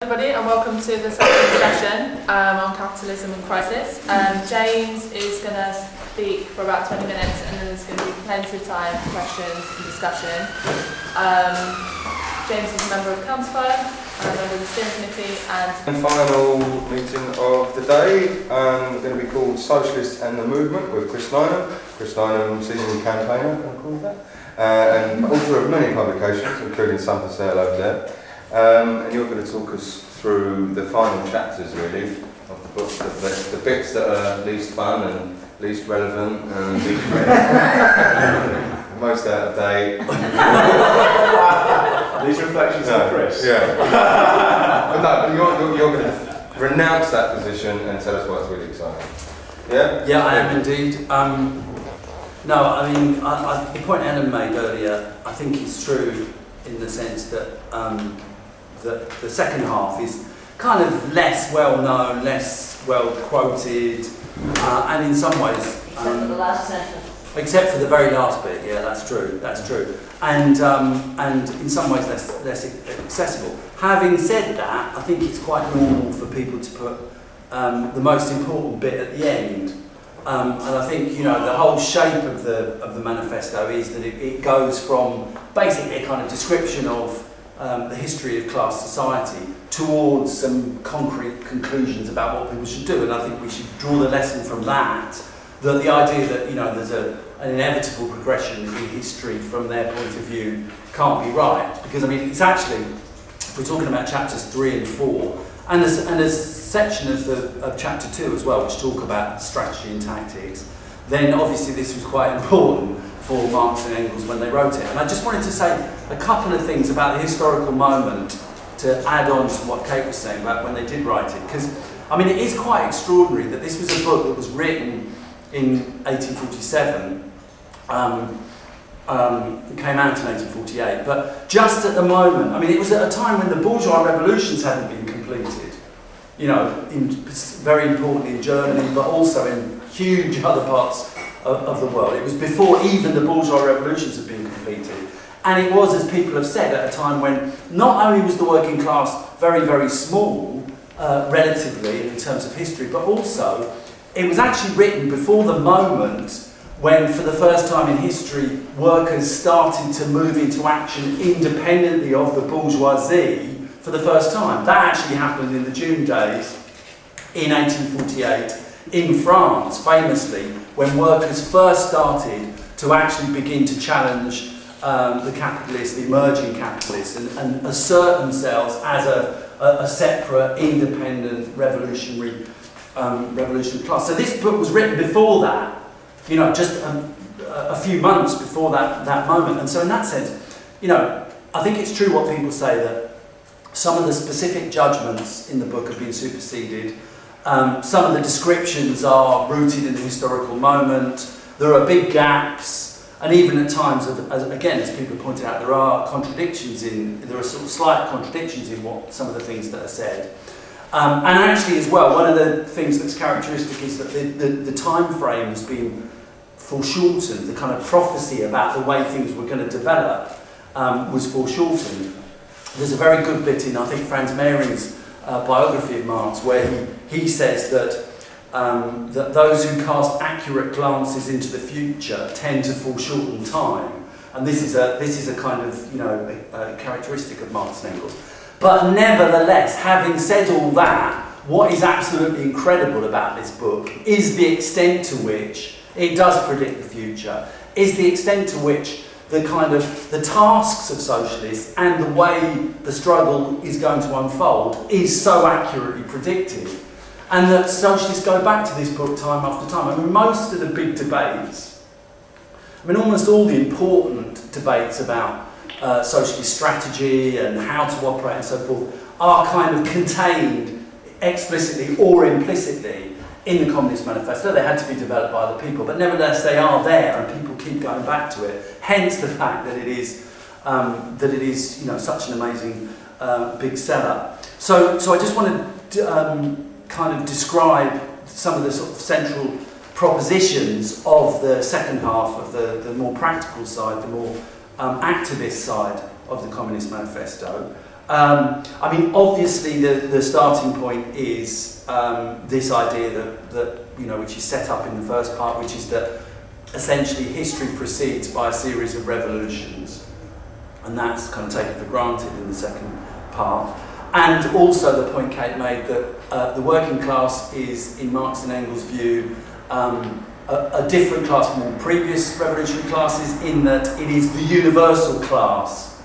Everybody, and welcome to the second session on capitalism and crisis. James is going to speak for about 20 minutes, and then there's going to be plenty of time for questions and discussion. James is a member of Counterfire, a member of the steering committee, and final meeting of the day. We're going to be called Socialists and the Movement with Chris Nineham. Chris Nineham, seasoned campaigner, can I call that? And author of many publications, including some for sale over there. And you're going to talk us through the final chapters, really, of the book, the bits that are least fun and least relevant and least most out of date. These reflections on Chris. Yeah. But you're going to renounce that position and tell us why it's really exciting. Yeah? Yeah, I am indeed. No, I mean, the point Ellen made earlier, I think is true in the sense that the second half is kind of less well known, less well quoted, and in some ways, except for the last sentence. Except for the very last bit, yeah, that's true, and in some ways less accessible. Having said that, I think it's quite normal for people to put the most important bit at the end. And I think, you know, the whole shape of the manifesto is that it goes from basically a kind of description of the history of class society towards some concrete conclusions about what people should do. And I think we should draw the lesson from that the idea that, you know, there's an inevitable progression in history from their point of view can't be right. Because, I mean, it's actually, if we're talking about chapters 3 and 4, and there's a section of chapter 2 as well, which talk about strategy and tactics, then obviously this was quite important for Marx and Engels when they wrote it. And I just wanted to say a couple of things about the historical moment to add on to what Kate was saying about when they did write it. Because, I mean, it is quite extraordinary that this was a book that was written in 1847, came out in 1848, but just at the moment, I mean, it was at a time when the bourgeois revolutions hadn't been completed, you know, very importantly in Germany, but also in huge other parts of the world. It was before even the bourgeois revolutions had been completed. And it was, as people have said, at a time when not only was the working class very, very small, relatively, in terms of history, but also it was actually written before the moment when, for the first time in history, workers started to move into action independently of the bourgeoisie for the first time. That actually happened in the June days in 1848 in France, famously, when workers first started to actually begin to challenge the capitalists, the emerging capitalists, and assert themselves as a separate, independent, revolutionary class. So this book was written before that, you know, just a few months before that moment. And so in that sense, you know, I think it's true what people say, that some of the specific judgments in the book have been superseded. Some of the descriptions are rooted in the historical moment. There are big gaps, and even at times, as people pointed out, there are sort of slight contradictions in what some of the things that are said. And actually, as well, one of the things that's characteristic is that the time frame has been foreshortened. The kind of prophecy about the way things were going to develop was foreshortened. There's a very good bit in, I think, Franz Mehring's biography of Marx, where he says that those who cast accurate glances into the future tend to foreshorten time, and this is a kind of, you know, a characteristic of Marx and Engels. But nevertheless, having said all that, what is absolutely incredible about this book is the extent to which it does predict the future, is the extent to which the kind of the tasks of socialists and the way the struggle is going to unfold is so accurately predicted. And that socialists go back to this book time after time. I mean, most of the big debates, I mean, almost all the important debates about socialist strategy and how to operate and so forth are kind of contained explicitly or implicitly in the Communist Manifesto. They had to be developed by other people, but nevertheless they are there and people keep going back to it. Hence the fact that it is, you know, such an amazing big seller. So I just wanted to kind of describe some of the sort of central propositions of the second half of the more practical side, the more activist side of the Communist Manifesto. I mean, obviously the starting point is this idea that which is set up in the first part, which is that essentially history proceeds by a series of revolutions, and that's kind of taken for granted in the second part. And also the point Kate made that the working class is, in Marx and Engels' view, a different class from all previous revolutionary classes in that it is the universal class.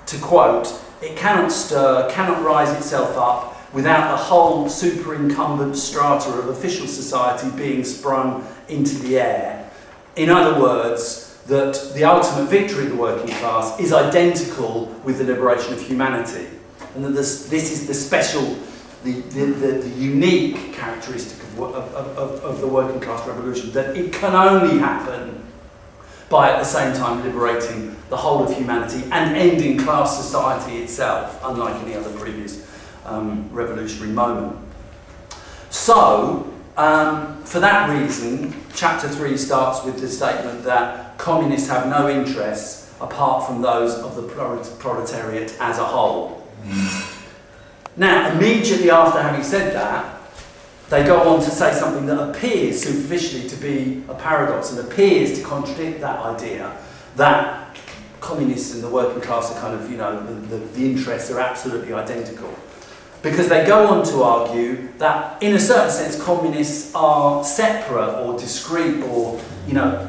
To quote, it cannot stir, cannot rise itself up without the whole superincumbent strata of official society being sprung into the air. In other words, that the ultimate victory of the working class is identical with the liberation of humanity. And that this is the special, the unique characteristic of the working class revolution, that it can only happen by at the same time liberating the whole of humanity and ending class society itself, unlike any other previous revolutionary moment. So, for that reason, chapter 3 starts with the statement that communists have no interests apart from those of the proletariat as a whole. Now, immediately after having said that, they go on to say something that appears superficially to be a paradox and appears to contradict that idea that communists and the working class are kind of, the interests are absolutely identical. Because they go on to argue that, in a certain sense, communists are separate or discrete or,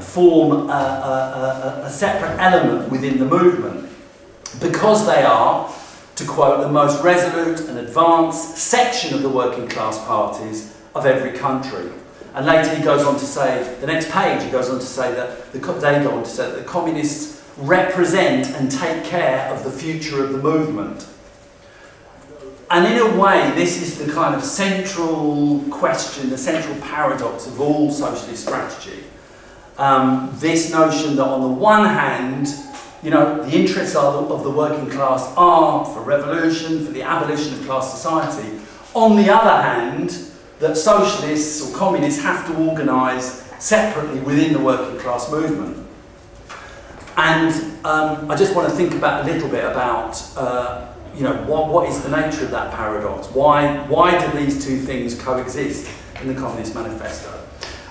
form a separate element within the movement. Because they are, to quote, the most resolute and advanced section of the working class parties of every country. And later he goes on to say, the next page he goes on to say that they go on to say that the communists represent and take care of the future of the movement. And in a way, this is the kind of central question, the central paradox of all socialist strategy. This notion that on the one hand, the interests of the working class are for revolution, for the abolition of class society. On the other hand, that socialists or communists have to organise separately within the working class movement. And I just want to think a little bit about, what is the nature of that paradox? Why do these two things coexist in the Communist Manifesto?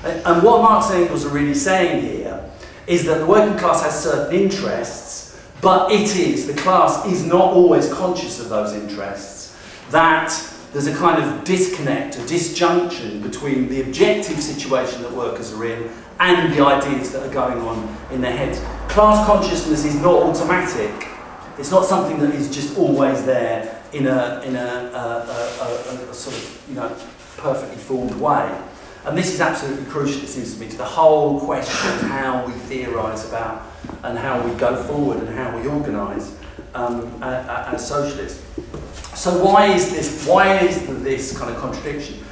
And what Marx and Engels are really saying here is that the working class has certain interests, but the class is not always conscious of those interests. That there's a kind of disconnect, a disjunction between the objective situation that workers are in and the ideas that are going on in their heads. Class consciousness is not automatic. It's not something that is just always there in a sort of, perfectly formed way. And this is absolutely crucial, it seems to me, to the whole question of how we theorise about and how we go forward and how we organise as socialists. So why is this kind of contradiction?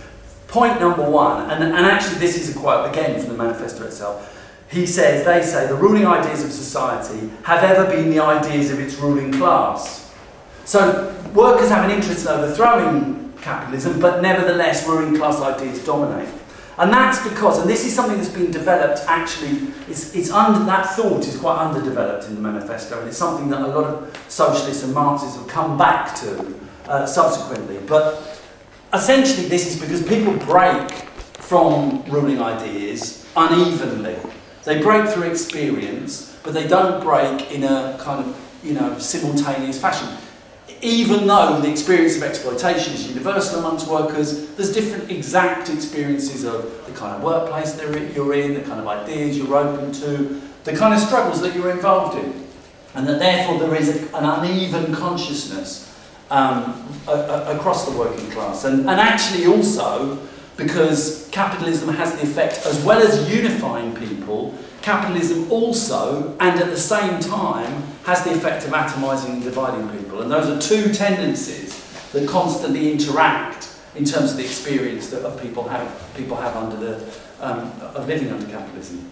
Point number one, and actually this is a quote again from the manifesto itself. They say, the ruling ideas of society have ever been the ideas of its ruling class. So workers have an interest in overthrowing capitalism, but nevertheless ruling class ideas dominate. And that's because, and this is something that's been developed actually, that thought is quite underdeveloped in the manifesto, and it's something that a lot of socialists and Marxists have come back to subsequently. But essentially this is because people break from ruling ideas unevenly. They break through experience, but they don't break in a kind of, simultaneous fashion. Even though the experience of exploitation is universal amongst workers, there's different exact experiences of the kind of workplace you're in, the kind of ideas you're open to, the kind of struggles that you're involved in. And that therefore there is an uneven consciousness across the working class. And actually also, because capitalism has the effect, as well as unifying people, capitalism also, and at the same time, has the effect of atomising and dividing people. And those are two tendencies that constantly interact in terms of the experience that people have under of living under capitalism.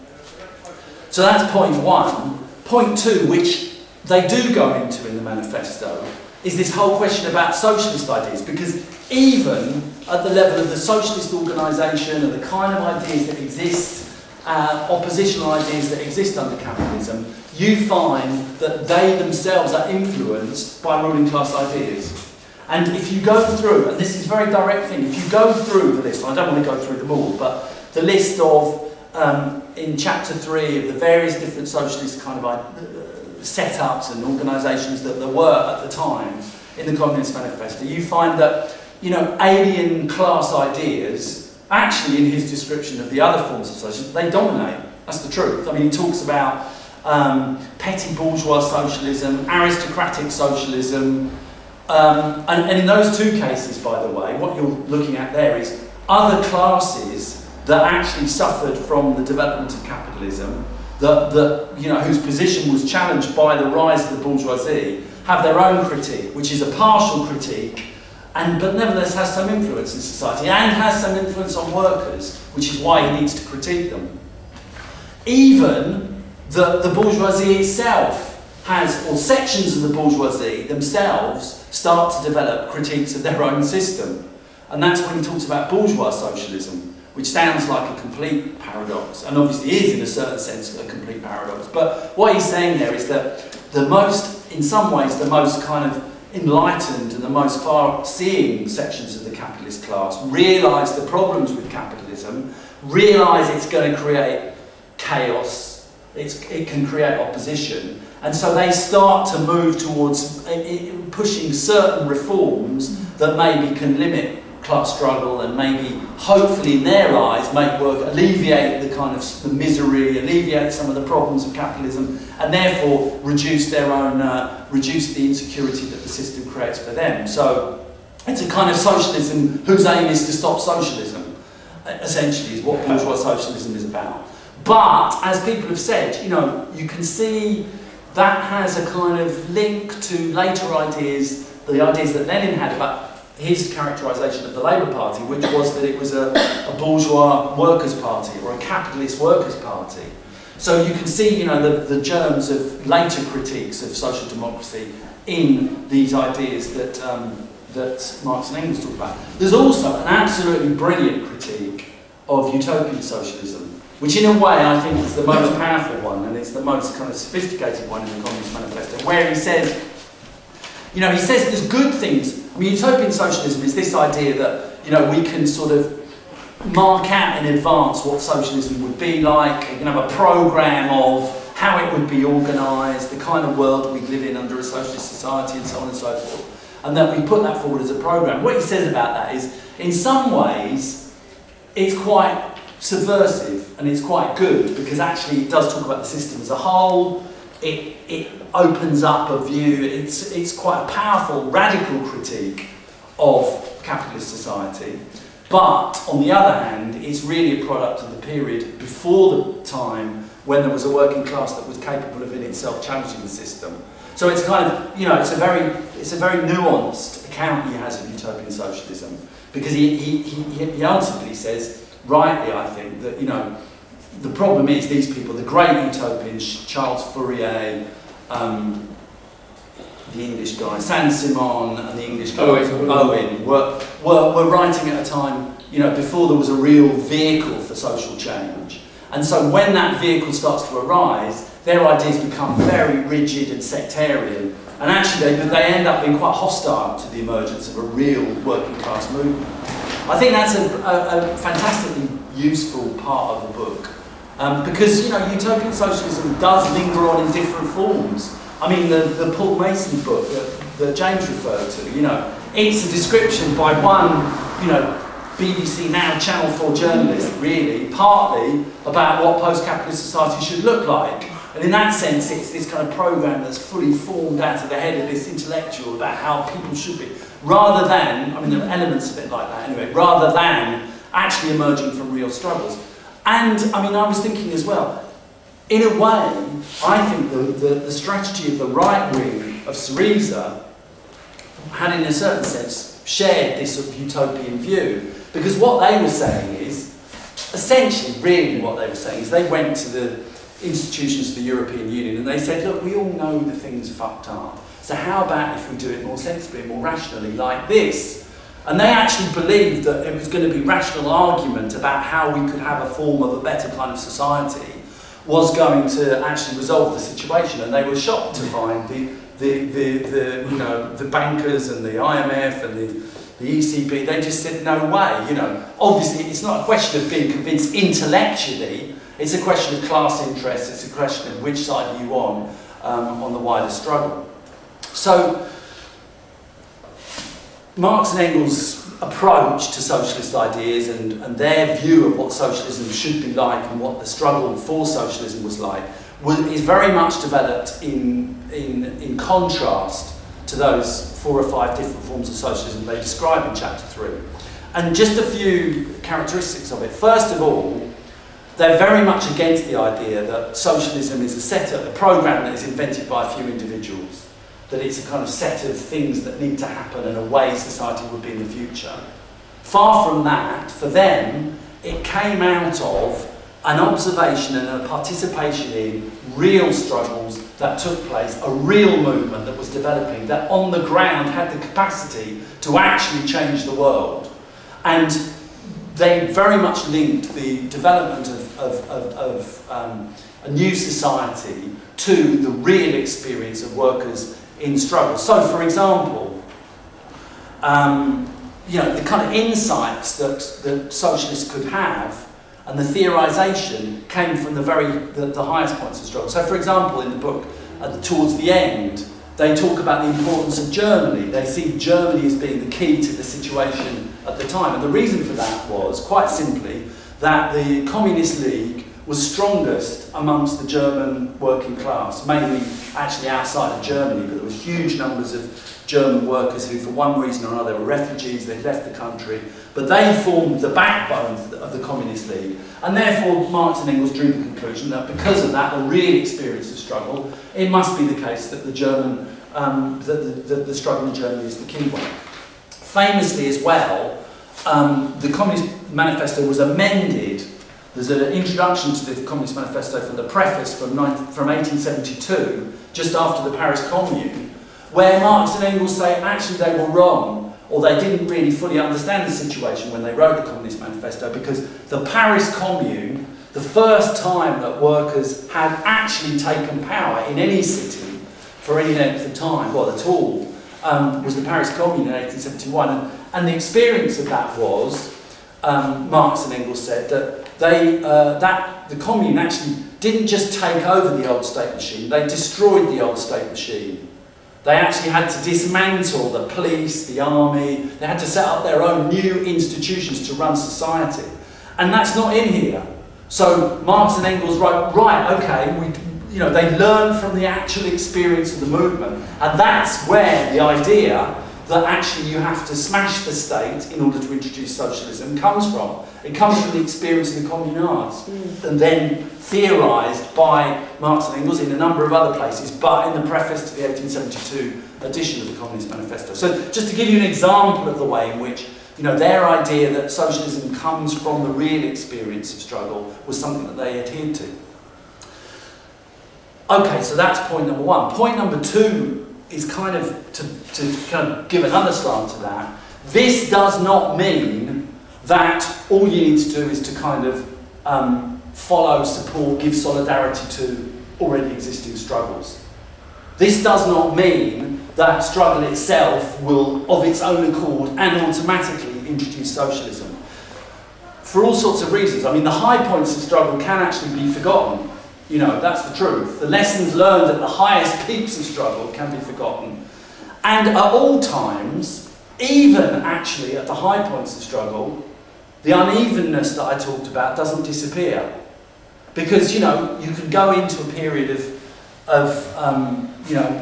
So that's point one. Point two, which they do go into in the manifesto, is this whole question about socialist ideas, because even at the level of the socialist organisation and the kind of ideas that exist oppositional ideas that exist under capitalism, you find that they themselves are influenced by ruling class ideas. And if you go through, and this is a very direct thing, if you go through the list, I don't want to go through them all, but the list of, in chapter 3, of the various different socialist kind of setups and organisations that there were at the time in the Communist Manifesto, you find that, you know, alien class ideas, actually in his description of the other forms of socialism, they dominate. That's the truth. I mean, he talks about petty bourgeois socialism, aristocratic socialism, and in those two cases, by the way, what you're looking at there is other classes that actually suffered from the development of capitalism, that you know, whose position was challenged by the rise of the bourgeoisie, have their own critique, which is a partial critique, but nevertheless has some influence in society and has some influence on workers, which is why he needs to critique them. Even the bourgeoisie itself has, or sections of the bourgeoisie themselves, start to develop critiques of their own system. And that's when he talks about bourgeois socialism, which sounds like a complete paradox, and obviously is in a certain sense a complete paradox. But what he's saying there is that in some ways, the most kind of enlightened and the most far-seeing sections of the capitalist class realise the problems with capitalism, realise it's going to create chaos, it can create opposition, and so they start to move towards pushing certain reforms that maybe can limit class struggle and maybe, hopefully in their eyes, make work, alleviate the kind of the misery, alleviate some of the problems of capitalism, and therefore reduce their own, reduce the insecurity that the system creates for them. So it's a kind of socialism whose aim is to stop socialism, essentially, is what bourgeois socialism is about. But, as people have said, you know, you can see that has a kind of link to later ideas, the ideas that Lenin had about his characterisation of the Labour Party, which was that it was a bourgeois workers' party or a capitalist workers' party. So you can see, you know, the germs of later critiques of social democracy in these ideas that that Marx and Engels talk about. There's also an absolutely brilliant critique of utopian socialism, which in a way I think is the most powerful one, and it's the most kind of sophisticated one in the Communist Manifesto, where he says, you know, he says there's good things. I mean, utopian socialism is this idea that, you know, we can sort of mark out in advance what socialism would be like. You can have a programme of how it would be organised, the kind of world we'd live in under a socialist society, and so on and so forth. And that we put that forward as a programme. What he says about that is, in some ways, it's quite subversive and it's quite good, because actually it does talk about the system as a whole. It opens up a view. It's quite a powerful, radical critique of capitalist society. But on the other hand, it's really a product of the period before the time when there was a working class that was capable of in itself challenging the system. So it's kind of, you know, it's a very nuanced account he has of utopian socialism, because he ultimately says, rightly I think, that, you know, the problem is these people, the great utopians, Charles Fourier, the English guy, Saint-Simon, and the English guy, Owen, were writing at a time, you know, before there was a real vehicle for social change. And so when that vehicle starts to arise, their ideas become very rigid and sectarian, and actually they end up being quite hostile to the emergence of a real working class movement. I think that's a fantastically useful part of the book. Because, you know, utopian socialism does linger on in different forms. I mean, the Paul Mason book that James referred to, you know, it's a description by one, you know, BBC Now Channel 4 journalist, really, partly about what post-capitalist society should look like. And in that sense, it's this kind of programme that's fully formed out of the head of this intellectual about how people should be, rather than, I mean, there are elements of it like that anyway, rather than actually emerging from real struggles. And, I mean, I was thinking as well, in a way, I think the strategy of the right wing of Syriza had, in a certain sense, shared this sort of utopian view. Because what they were saying is, essentially, really what they were saying is, they went to the institutions of the European Union and they said, look, we all know the thing's fucked up. So how about if we do it more sensibly, more rationally, like this? And they actually believed that it was going to be rational argument about how we could have a form of a better kind of society was going to actually resolve the situation. And they were shocked to find the bankers and the IMF and the ECB, they just said, no way, Obviously, it's not a question of being convinced intellectually, it's a question of class interests, it's a question of which side are you on the wider struggle. So, Marx and Engels' approach to socialist ideas and their view of what socialism should be like and what the struggle for socialism was like is very much developed in contrast to those 4 or 5 different forms of socialism they describe in chapter 3. And just a few characteristics of it. First of all, they're very much against the idea that socialism is a program that is invented by a few individuals, that it's a kind of set of things that need to happen and a way society would be in the future. Far from that, for them, it came out of an observation and a participation in real struggles that took place, a real movement that was developing, that on the ground had the capacity to actually change the world. And they very much linked the development of a new society to the real experience of workers in struggle. So, for example, the kind of insights that socialists could have and the theorisation came from the highest points of struggle. So, for example, in the book, towards the end, they talk about the importance of Germany. They see Germany as being the key to the situation at the time. And the reason for that was, quite simply, that the Communist League was strongest amongst the German working class, mainly actually outside of Germany, but there was huge numbers of German workers who, for one reason or another, were refugees, they'd left the country, but they formed the backbone of the Communist League. And therefore, Marx and Engels drew the conclusion that because of that, the real experience of struggle, it must be the case that the struggle in Germany is the key one. Famously as well, the Communist Manifesto was amended. There's an introduction to the Communist Manifesto from the preface from 1872, just after the Paris Commune, where Marx and Engels say actually they were wrong, or they didn't really fully understand the situation when they wrote the Communist Manifesto, because the Paris Commune, the first time that workers had actually taken power in any city for any length of time, well at all, was the Paris Commune in 1871. And the experience of that was, Marx and Engels said, that the Commune actually didn't just take over the old state machine, they destroyed the old state machine. They actually had to dismantle the police, the army, they had to set up their own new institutions to run society. And that's not in here. So Marx and Engels wrote, right, okay, they learned from the actual experience of the movement. And that's where the idea that actually you have to smash the state in order to introduce socialism comes from. It comes from the experience of the communards, and then theorised by Marx and Engels in a number of other places, but in the preface to the 1872 edition of the Communist Manifesto. So just to give you an example of the way in which their idea that socialism comes from the real experience of struggle was something that they adhered to. Okay, so that's point number 1. Point number 2 is kind of to give another slant to that. This does not mean that all you need to do is to kind of follow, support, give solidarity to already existing struggles. This does not mean that struggle itself will, of its own accord and automatically, introduce socialism. For all sorts of reasons. I mean, the high points of struggle can actually be forgotten. That's the truth. The lessons learned at the highest peaks of struggle can be forgotten. And at all times, even actually at the high points of struggle, the unevenness that I talked about doesn't disappear. Because, you can go into a period of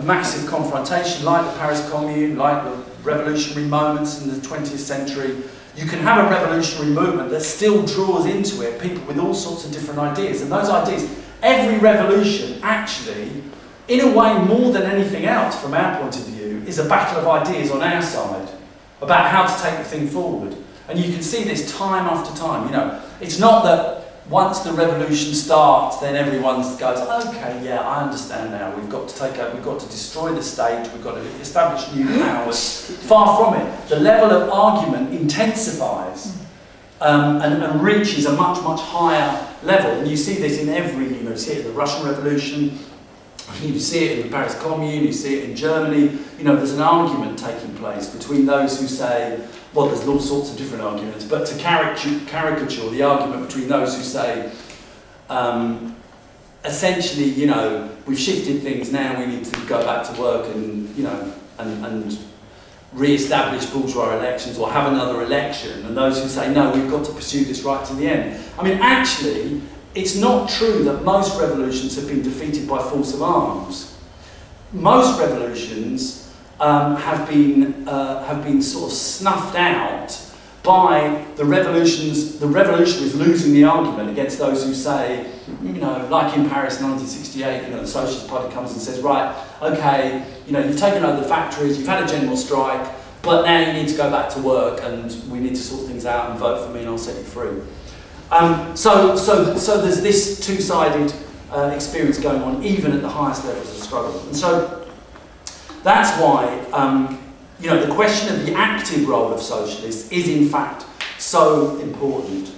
massive confrontation, like the Paris Commune, like the revolutionary moments in the 20th century. You can have a revolutionary movement that still draws into it people with all sorts of different ideas. And those ideas, every revolution actually, in a way more than anything else from our point of view, is a battle of ideas on our side about how to take the thing forward. And you can see this time after time. It's not that once the revolution starts, then everyone goes, okay, yeah, I understand now. We've got to take over, we've got to destroy the state, we've got to establish new powers. Far from it. The level of argument intensifies and reaches a much, much higher level. And you see this in every, you see it in the Russian Revolution, you see it in the Paris Commune, you see it in Germany. There's an argument taking place between those who say, well, there's all sorts of different arguments, but to caricature the argument between those who say, essentially, we've shifted things now, we need to go back to work and re-establish bourgeois elections or have another election, and those who say, no, we've got to pursue this right to the end. I mean, actually, it's not true that most revolutions have been defeated by force of arms. Most revolutions have been sort of snuffed out by the revolutionaries losing the argument against those who say, like in Paris in 1968, the Socialist Party comes and says, right, okay, you've taken over the factories, you've had a general strike, but now you need to go back to work and we need to sort things out and vote for me and I'll set you free. So there's this two-sided experience going on even at the highest levels of struggle. And so that's why the question of the active role of socialists is in fact so important.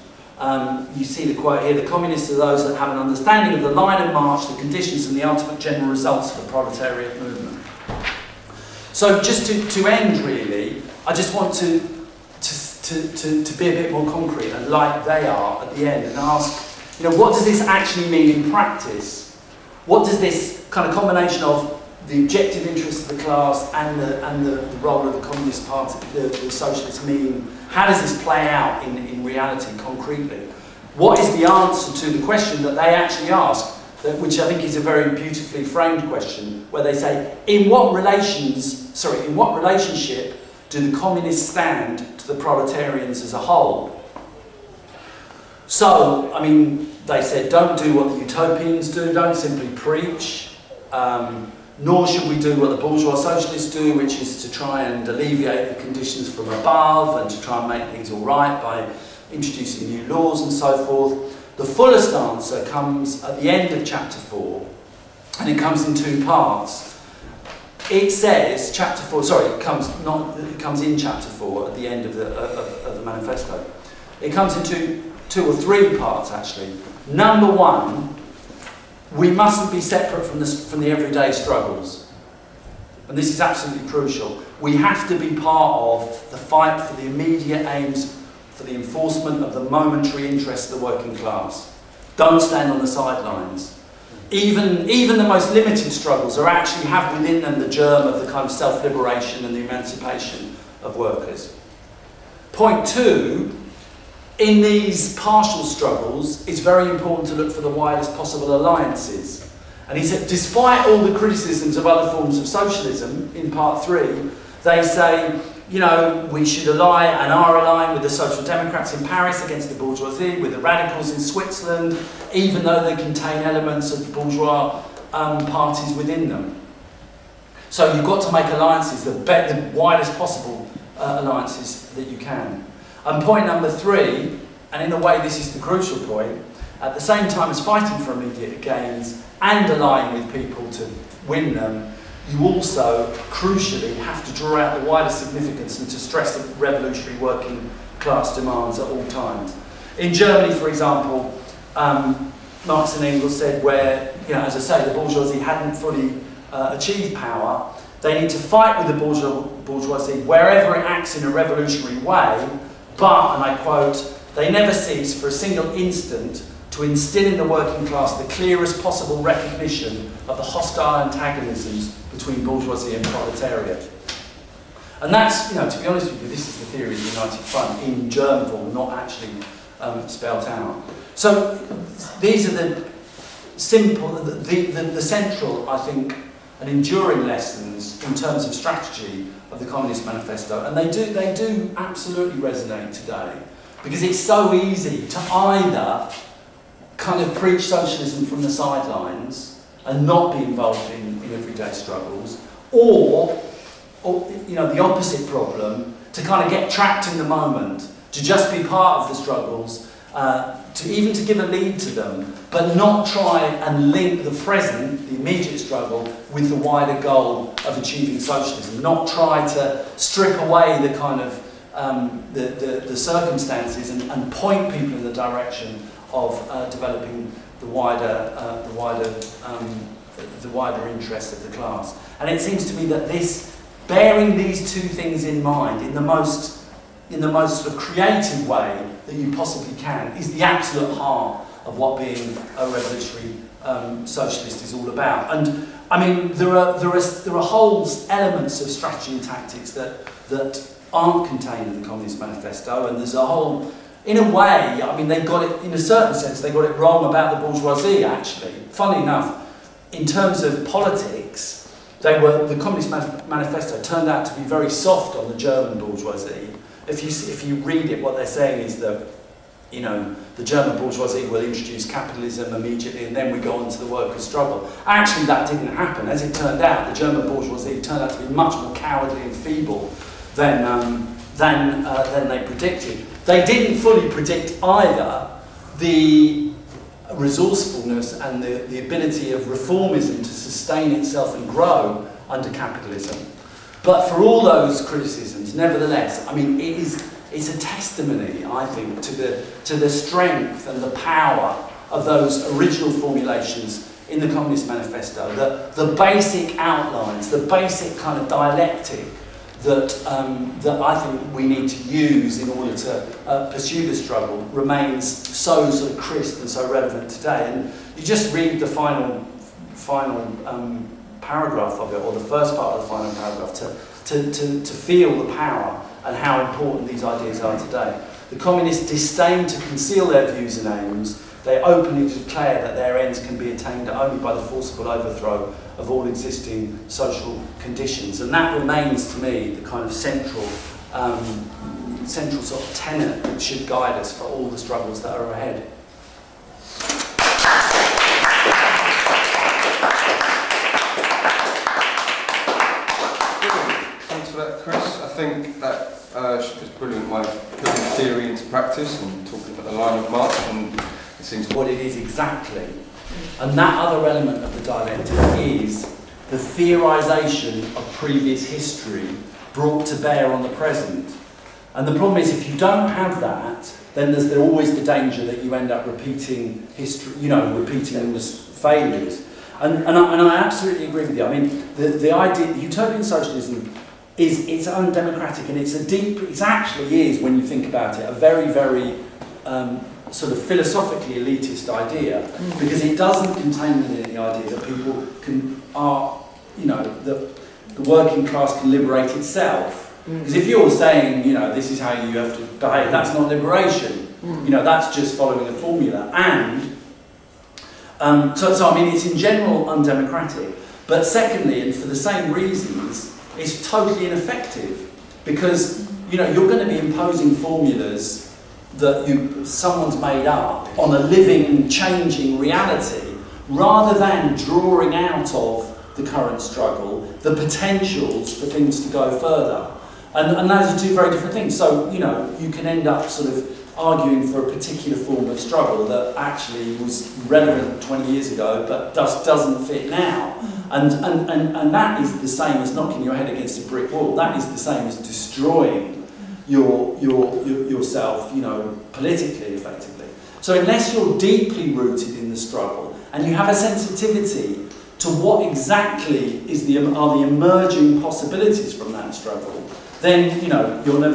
You see the quote here, the communists are those that have an understanding of the line of march, the conditions and the ultimate general results of the proletariat movement. So just to end really, I just want to be a bit more concrete and like they are at the end and ask, what does this actually mean in practice? What does this kind of combination of the objective interests of the class and the role of the Communist Party, the Socialists mean? How does this play out in reality, concretely? What is the answer to the question that they actually ask, which I think is a very beautifully framed question, where they say, in what relationship do the communists stand to the proletarians as a whole? So, I mean, they said, don't do what the utopians do, don't simply preach, nor should we do what the bourgeois socialists do, which is to try and alleviate the conditions from above and to try and make things all right by introducing new laws and so forth. The fullest answer comes at the end of chapter 4, and it comes in two parts. It says, it comes in chapter 4 at the end of the manifesto. It comes in two or three parts actually. Number one, we mustn't be separate from the everyday struggles. And this is absolutely crucial. We have to be part of the fight for the immediate aims, for the enforcement of the momentary interests of the working class. Don't stand on the sidelines. Even the most limited struggles actually have within them the germ of the kind of self-liberation and the emancipation of workers. Point two, in these partial struggles, it's very important to look for the widest possible alliances. And he said, despite all the criticisms of other forms of socialism, in part 3, they say, we should ally and are allying with the Social Democrats in Paris against the bourgeoisie, with the radicals in Switzerland, even though they contain elements of the bourgeois parties within them. So you've got to make alliances, the widest possible alliances that you can. And point number 3, and in a way this is the crucial point, at the same time as fighting for immediate gains and allying with people to win them, you also, crucially, have to draw out the wider significance and to stress the revolutionary working class demands at all times. In Germany, for example, Marx and Engels said where, as I say, the bourgeoisie hadn't fully achieved power, they need to fight with the bourgeoisie wherever it acts in a revolutionary way, but, and I quote, they never cease for a single instant to instill in the working class the clearest possible recognition of the hostile antagonisms between bourgeoisie and proletariat. And that's, to be honest with you, this is the theory of the United Front in germ form, not actually spelt out. So these are the simple, the central, I think, and enduring lessons in terms of strategy of the Communist Manifesto, and they do absolutely resonate today, because it's so easy to either kind of preach socialism from the sidelines and not be involved in everyday struggles, or the opposite problem, to kind of get trapped in the moment, to just be part of the struggles to give a lead to them, but not try and link the present, the immediate struggle, with the wider goal of achieving socialism. Not try to strip away the kind of the circumstances and point people in the direction of developing the wider interests of the class. And it seems to me that bearing these two things in mind in the most sort of creative way that you possibly can is the absolute heart of what being a revolutionary socialist is all about. And I mean, there are whole elements of strategy and tactics that aren't contained in the Communist Manifesto, and there's a whole, in a way, I mean, they got it, in a certain sense, they got it wrong about the bourgeoisie, actually. Funnily enough, in terms of politics, the Communist Manifesto turned out to be very soft on the German bourgeoisie. If you read it, what they're saying is that, you know, the German bourgeoisie will introduce capitalism immediately and then we go on to the workers' struggle. Actually, that didn't happen. As it turned out, the German bourgeoisie turned out to be much more cowardly and feeble than they predicted. They didn't fully predict either the resourcefulness and the ability of reformism to sustain itself and grow under capitalism. But for all those criticisms, nevertheless, I mean, it's a testimony, I think, to the strength and the power of those original formulations in the Communist Manifesto, the basic outlines, the basic kind of dialectic that I think we need to use in order to pursue the struggle remains so sort of crisp and so relevant today. And you just read the final paragraph of it, or the first part of the final paragraph, to feel the power and how important these ideas are today. The communists disdain to conceal their views and aims. They openly declare that their ends can be attained only by the forcible overthrow of all existing social conditions. And that remains, to me, the kind of central sort of tenet that should guide us for all the struggles that are ahead. Thanks for that, Chris. I think that is a brilliant way of putting theory into practice and talking about the line of march, and it seems what it is exactly. And that other element of the dialectic is the theorisation of previous history brought to bear on the present. And the problem is, if you don't have that, then there's always the danger that you end up repeating history, repeating the failures. And I absolutely agree with you. I mean, the idea, utopian socialism is undemocratic, and it actually is, when you think about it, a very, very sort of philosophically elitist idea, because it doesn't contain the idea that people that the working class can liberate itself. Because if you're saying, this is how you have to behave, that's not liberation. That's just following a formula. And so I mean, it's in general undemocratic. But secondly, and for the same reasons, it's totally ineffective, because you're going to be imposing formulas that someone's made up on a living, changing reality, rather than drawing out of the current struggle the potentials for things to go further. And those are two very different things. So, you can end up sort of arguing for a particular form of struggle that actually was relevant 20 years ago, but doesn't fit now. And that is the same as knocking your head against a brick wall. That is the same as destroying yourself, politically, effectively. So unless you're deeply rooted in the struggle and you have a sensitivity to what exactly are the emerging possibilities from that struggle, then you're going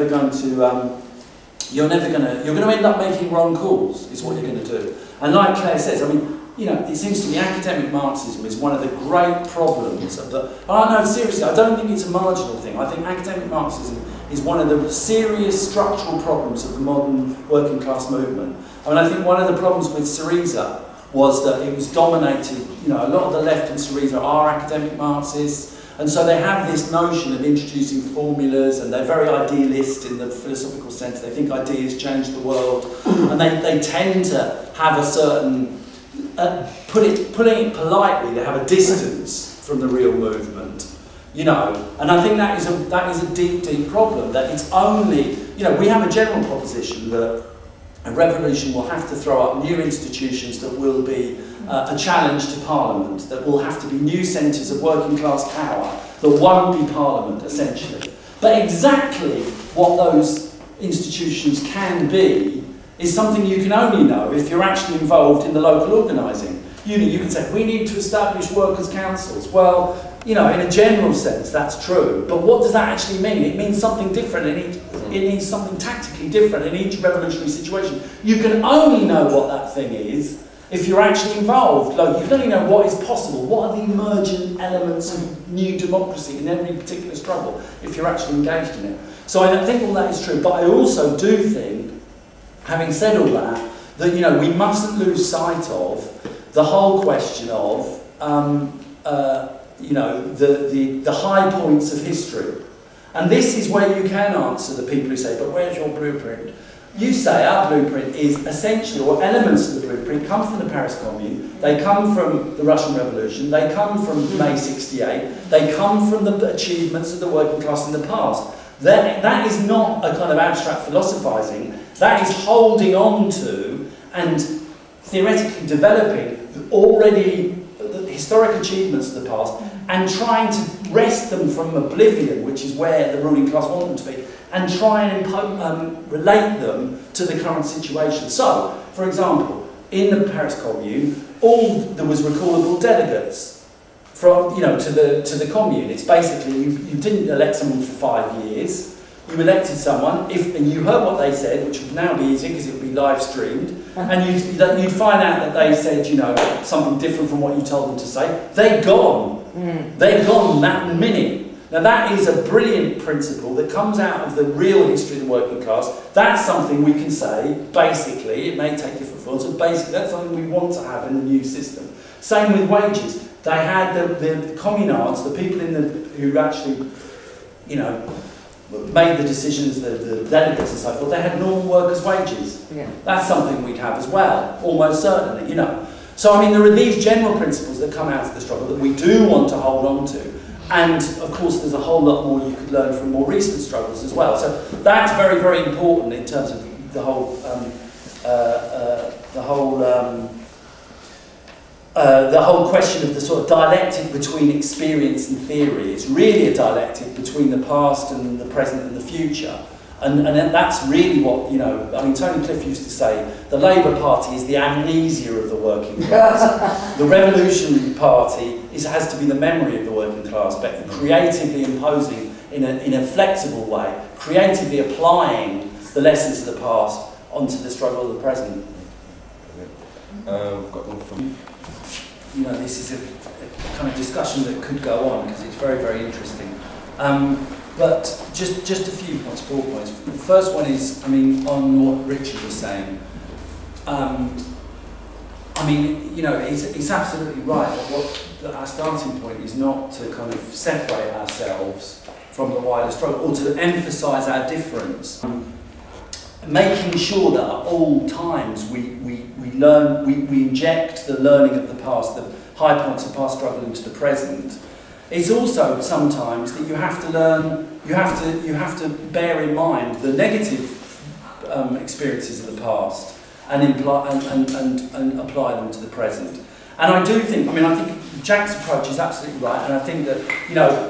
to end up making wrong calls. Is what you're going to do. And like Claire says, I mean, it seems to me academic Marxism is one of the great problems of the. Oh no, seriously, I don't think it's a marginal thing. I think academic Marxism is one of the serious structural problems of the modern working class movement. I mean, I think one of the problems with Syriza was that it was dominated, a lot of the left in Syriza are academic Marxists, and so they have this notion of introducing formulas, and they're very idealist in the philosophical sense. They think ideas change the world, and they tend to have a certain, putting it politely, they have a distance from the real movement. And I think that is a deep, deep problem, that it's only, we have a general proposition that A revolution will have to throw up new institutions that will be a challenge to Parliament, that will have to be new centres of working class power that won't be Parliament, essentially. But exactly what those institutions can be is something you can only know if you're actually involved in the local organising. You can say, we need to establish workers' councils. Well, in a general sense, that's true. But what does that actually mean? It means something different it means something tactically different in each revolutionary situation. You can only know what that thing is if you're actually involved. Like, you can only know what is possible, what are the emergent elements of new democracy in every particular struggle, if you're actually engaged in it. So I think all that is true. But I also do think, having said all that, that we mustn't lose sight of the whole question of the high points of history. And this is where you can answer the people who say, but where's your blueprint? You say our blueprint is essentially, or elements of the blueprint come from the Paris Commune, they come from the Russian Revolution, they come from May 68, they come from the achievements of the working class in the past. That is not a kind of abstract philosophising, that is holding on to and theoretically developing the historic achievements of the past and trying to wrest them from oblivion, which is where the ruling class want them to be, and try and relate them to the current situation. So, for example, in the Paris Commune, there was recallable delegates from, to the Commune. It's basically you didn't elect someone for 5 years. You elected someone, and you heard what they said, which would now be easy because it would be live streamed, and you'd find out that they said, something different from what you told them to say. They're gone. They're gone that minute. Now that is a brilliant principle that comes out of the real history of the working class. That's something we can say, basically, it may take different forms, but basically that's something we want to have in the new system. Same with wages. They had the communards, the people who actually, made the decisions, the delegates and so forth, they had normal workers' wages. Yeah. That's something we'd have as well, almost certainly, So, there are these general principles that come out of the struggle that we do want to hold on to. And, of course, there's a whole lot more you could learn from more recent struggles as well. So that's very, very important in terms of the whole question of the sort of dialectic between experience and theory. It's really a dialectic between the past and the present and the future. And that's really what, Tony Cliff used to say, the Labour Party is the amnesia of the working class. The Revolutionary Party has to be the memory of the working class, but creatively imposing in a flexible way, creatively applying the lessons of the past onto the struggle of the present. We've got one from... This is a kind of discussion that could go on because it's very, very interesting. But just a few points, 4 points. The first one is, on what Richard was saying. It's absolutely right that our starting point is not to kind of separate ourselves from the wider struggle or to emphasise our difference. Making sure that at all times we learn, we inject the learning of the past, the high points of past struggle into the present. It's also sometimes that you have to learn, you have to bear in mind the negative experiences of the past and apply them to the present. And I do think, I think Jack's approach is absolutely right, and I think that,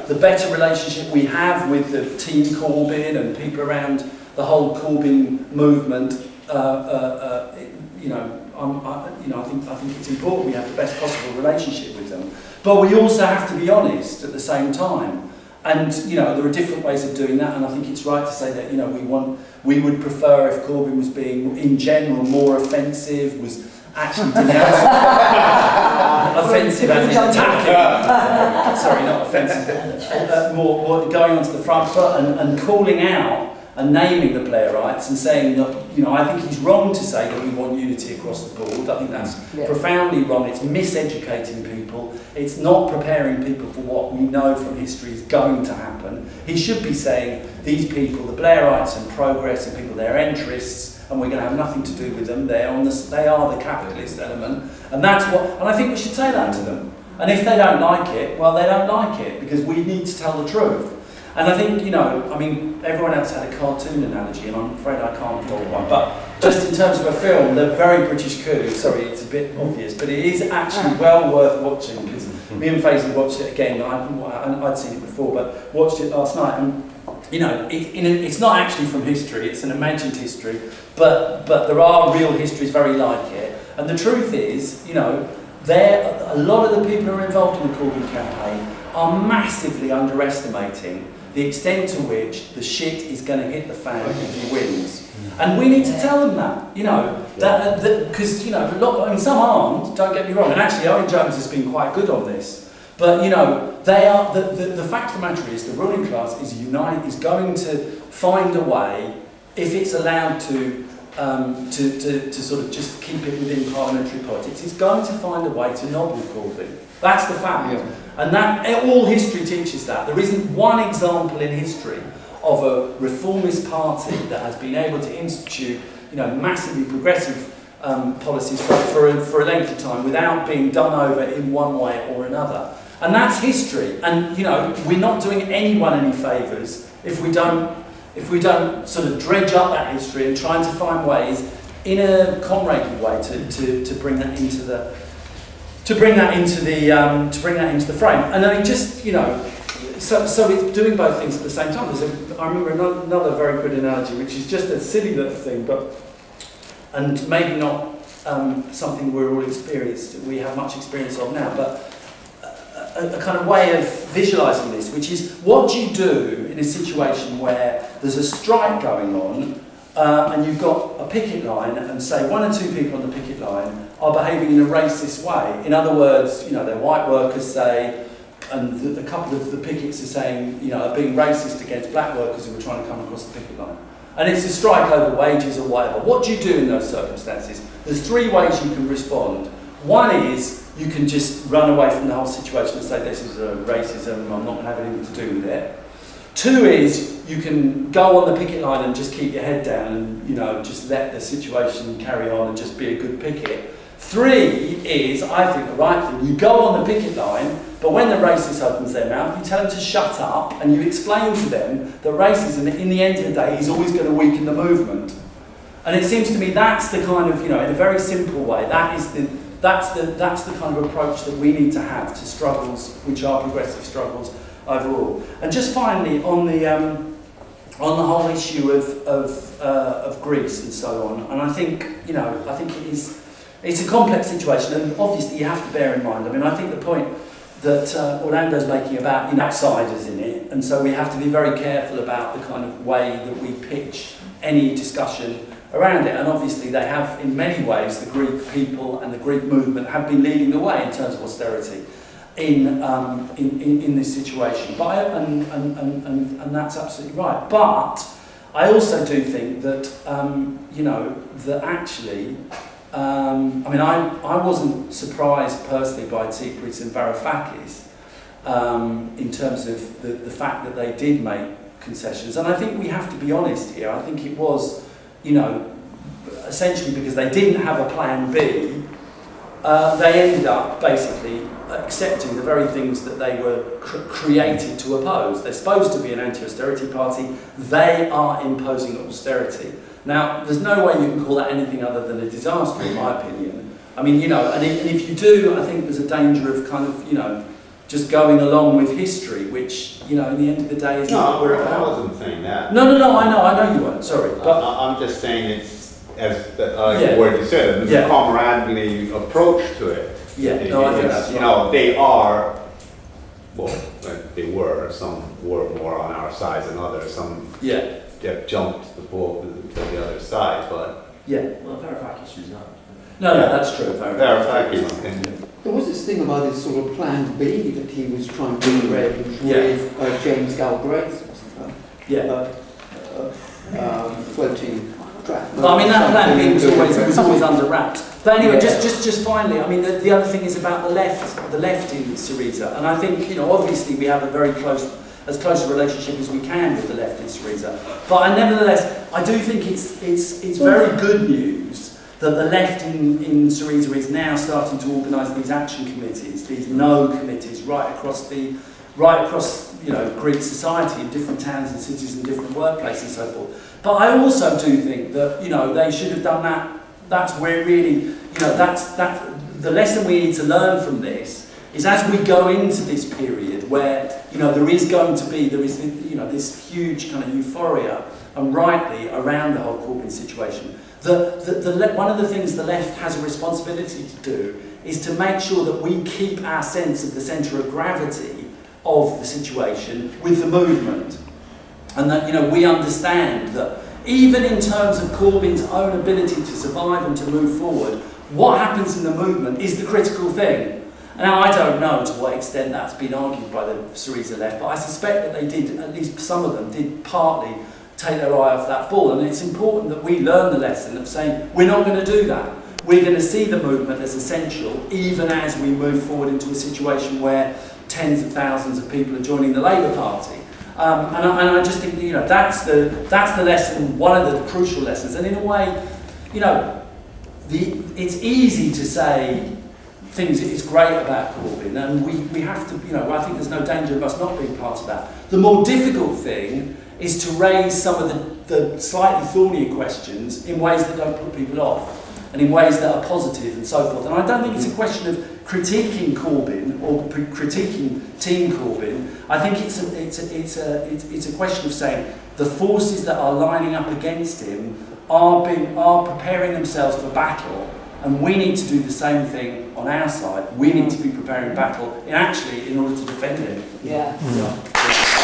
the better relationship we have with the Team Corbyn and people around the whole Corbyn movement, I think it's important we have the best possible relationship with them. But we also have to be honest at the same time. And, there are different ways of doing that, and I think it's right to say that, we would prefer if Corbyn was being, in general, more offensive, was actually denouncing offensive as in attacking. Sorry, not offensive. More going onto the front foot and calling out and naming the playwrights and saying that, I think he's wrong to say that we want unity across the board. I think that's profoundly wrong. It's miseducating people. It's not preparing people for what we know from history is going to happen. He should be saying these people, the Blairites and Progress and people, they're enterists, and we're going to have nothing to do with them. They are the capitalist element, and I think we should say that to them. And if they don't like it, well, they don't like it, because we need to tell the truth. And I think, you know, I mean, everyone else had a cartoon analogy, and I'm afraid I can't follow one. But just in terms of a film, The Very British Coup, sorry, it's a bit obvious, but it is actually well worth watching, because me and Faisal watched it again. I'd seen it before, but watched it last night. And, you know, it's not actually from history, it's an imagined history, but there are real histories very like it. And the truth is, you know, a lot of the people who are involved in the Corbyn campaign are massively underestimating the extent to which the shit is going to hit the fan if he wins. And we need to tell them that, you know, because, you know, some aren't, don't get me wrong, and actually Owen Jones has been quite good on this, but, you know, they are, the fact of the matter is the ruling class is going to find a way, if it's allowed to sort of just keep it within parliamentary politics, it's going to find a way to nobble Corbyn. That's the fact. Yeah. And that all history teaches that. There isn't one example in history of a reformist party that has been able to institute, you know, massively progressive policies for a length of time without being done over in one way or another. And that's history. And, you know, we're not doing anyone any favours if we don't sort of dredge up that history and trying to find ways in a comradely way to bring that into the frame. And I mean, just, you know, so it's doing both things at the same time. I remember another very good analogy, which is just a silly little thing, and maybe not something we have much experience of now, but a kind of way of visualising this, which is what do you do in a situation where there's a strike going on and you've got a picket line, and say one or two people on the picket line are behaving in a racist way. In other words, you know, they're white workers, say, and a couple of the pickets are saying, you know, are being racist against black workers who are trying to come across the picket line. And it's a strike over wages or whatever. What do you do in those circumstances? There's three ways you can respond. One is you can just run away from the whole situation and say this is racism, I'm not going to have anything to do with it. Two is you can go on the picket line and just keep your head down and, you know, just let the situation carry on and just be a good picket. Three is, I think, the right thing. You go on the picket line, but when the racist opens their mouth, you tell them to shut up and you explain to them that racism, in the end of the day, is always going to weaken the movement. And it seems to me that's the kind of, you know, in a very simple way, that's the kind of approach that we need to have to struggles which are progressive struggles overall. And just finally, on the whole issue of Greece and so on, and I think, you know, I think it's a complex situation, and obviously you have to bear in mind, I mean, I think the point that Orlando's making about, you know, outsiders in it, and so we have to be very careful about the kind of way that we pitch any discussion around it. And obviously they have, in many ways, the Greek people and the Greek movement have been leading the way in terms of austerity in this situation. And that's absolutely right. But I also do think that, you know, that actually, I mean, I wasn't surprised personally by Tsipras and Varoufakis in terms of the fact that they did make concessions. And I think we have to be honest here. I think it was, you know, essentially because they didn't have a plan B, they ended up basically accepting the very things that they were created to oppose. They're supposed to be an anti-austerity party. They are imposing austerity. Now, there's no way you can call that anything other than a disaster, in my opinion. I mean, you know, and if you do, I think there's a danger of kind of, you know, just going along with history, which, you know, in the end of the day is not what we're about. I wasn't saying that. No, I know you weren't, sorry. But I'm just saying it's, as the word you said, there's a camaraderie approach to it. Yeah, no, I think that's right. You know, they are, well, they were, some were more on our side than others, some jumped the ball to the other side, but... Yeah. Well, Varoufakis resigned. No, that's true. Varoufakis. There was this thing about this sort of plan B that he was trying to arrange with James Galbraith, floating track. Well, I mean, that plan B was always under wraps. But anyway, just finally, I mean, the other thing is about the left in Syriza, and I think, you know, obviously we have a very close a relationship as we can with the left in Syriza. But nevertheless, I do think it's very good news that the left in Syriza is now starting to organise these action committees, these no committees, right across the right across, you know, Greek society in different towns and cities and different workplaces and so forth. But I also do think that, you know, they should have done that. That's where really, you know, that's the lesson we need to learn from this is as we go into this period where, you know, there is, you know, this huge kind of euphoria, and rightly, around the whole Corbyn situation. One of the things the left has a responsibility to do is to make sure that we keep our sense of the centre of gravity of the situation with the movement. And that, you know, we understand that even in terms of Corbyn's own ability to survive and to move forward, what happens in the movement is the critical thing. Now, I don't know to what extent that's been argued by the Syriza left, but I suspect that they did, at least some of them did partly take their eye off that ball. And it's important that we learn the lesson of saying, we're not going to do that. We're going to see the movement as essential, even as we move forward into a situation where tens of thousands of people are joining the Labour Party. And I just think that, you know, that's the lesson, one of the crucial lessons. And in a way, you know, it's easy to say things that is great about Corbyn, and we have to, you know, I think there's no danger of us not being part of that. The more difficult thing is to raise some of the slightly thornier questions in ways that don't put people off, and in ways that are positive and so forth. And I don't think it's a question of critiquing Corbyn or critiquing Team Corbyn. I think it's a question of saying the forces that are lining up against him are preparing themselves for battle, and we need to do the same thing on our side. We need to be preparing battle in order to defend him. Yeah. Yeah.